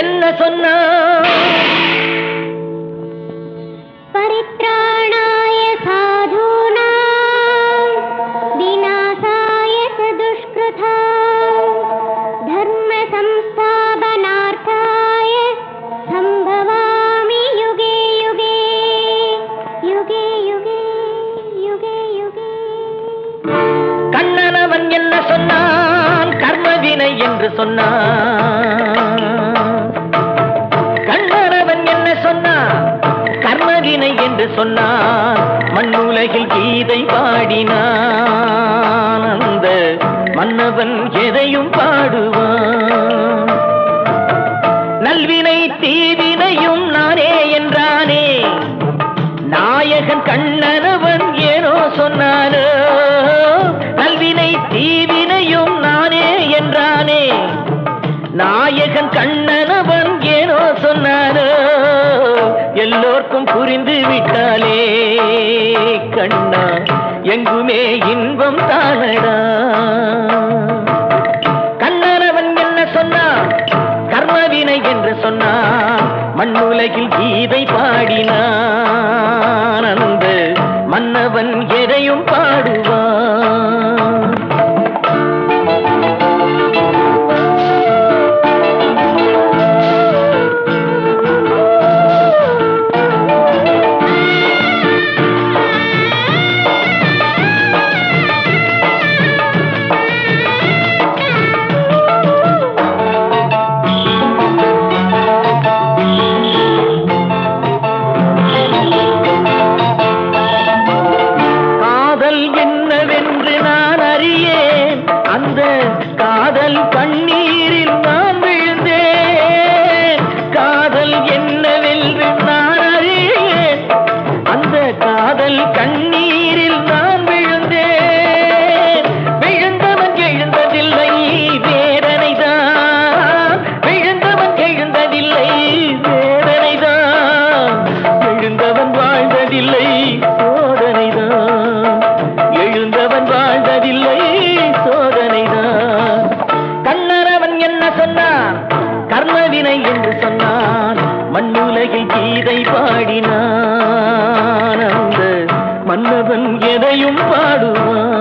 என்ன சொன்னா பரித்ராணாய சாதுனா விநாசாய சதுஷ்கிருதா தர்ம சம்ஸ்தாபனார்த்தாய சம்பவாமி யுகே யுகே யுகே யுகே யுகே யுகே. கண்ணனவன் என்ன சொன்னான் கர்மவினை என்று சொன்னான். கண்ணனவன் என்ன சொன்னான் கர்மவினை என்று சொன்னான். மண்ணுலகில் கீதை பாடினான். அந்த மன்னவன் எதையும் பாடுவான். நல்வினை தீவினையும் நானே என்றானே. நாயகன் கண்ணனவன் ஏனோ சொன்னானோ. நல்வினை தீவினையும் நானே என்றானே. நாயகன் கண்ணனவன் ஏனோ சொன்னானோ. எல்லோர்க்கும் புரிந்து விட்டாலே கண்ணா எங்குமே இன்பம் தானடா. கண்ணனவன் என்ன சொன்னான் கர்மவினை என்று சொன்னான். மண்ணுலகில் கீதை பாடினான். அந்த மன்னவன் எதையும் பாடுவான். என்னவென்று நான் அறியேன். அந்த காதல் கண்ணீரில் நான் விழுந்தேன். காதல் என்னவென்று நான் அறியேன். அந்த காதல் கண்ணீரில் நான் விழுந்தேன். விழுந்தவன் எழுந்ததில்லை வேதனைதான். விழுந்தவன் எழுந்ததில்லை வேதனைதான். எழுந்தவன் வாழ்ந்ததில்லை சோதனைதான். எழுந்தவன் வாழ்ந்ததில்லை சோதனைதான். கண்ணனவன் என்ன சொன்னான் கர்மவினை என்று சொன்னான். மண்ணுலகில் கீதை பாடினான். அந்த மன்னவன் எதையும் பாடுவான்.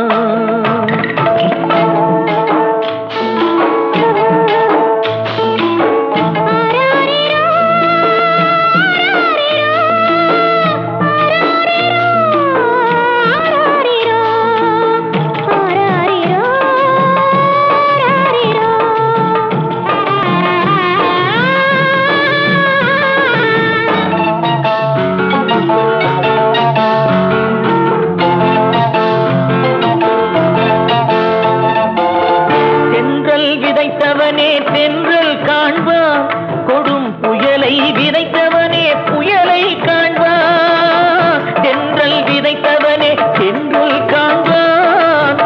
விதைத்தவனே தென்றல் காண்பான். கொடும் புயலை விதைத்தவனே புயலை காண்பான். தென்றல் விதைத்தவனே தென்றல் காண்பான்.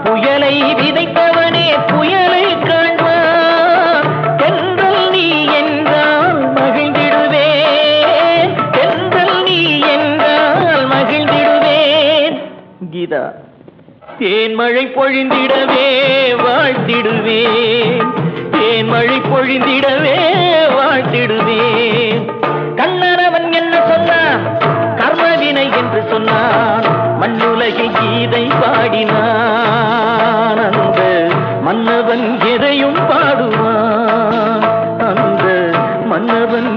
புயலை விதைத்தவனே புயலை காண்பான். தென்றல் நீ என்றால் மகிழ்ந்திடுவேன். தென்றல் நீ என்றால் மகிழ்ந்திடுவேன். கீதா தேன்மழை பொழிந்திடவே வாழ்த்திடுவேன். தேன்மழை பொழிந்திடவே வாழ்த்திடுவேன். கண்ணனவன் என்ன சொன்னான் கர்மவினை என்று சொன்னான். மண்ணுலகில் கீதை பாடினான். அந்த மன்னவன் எதையும் பாடுவான். அந்த மன்னவன்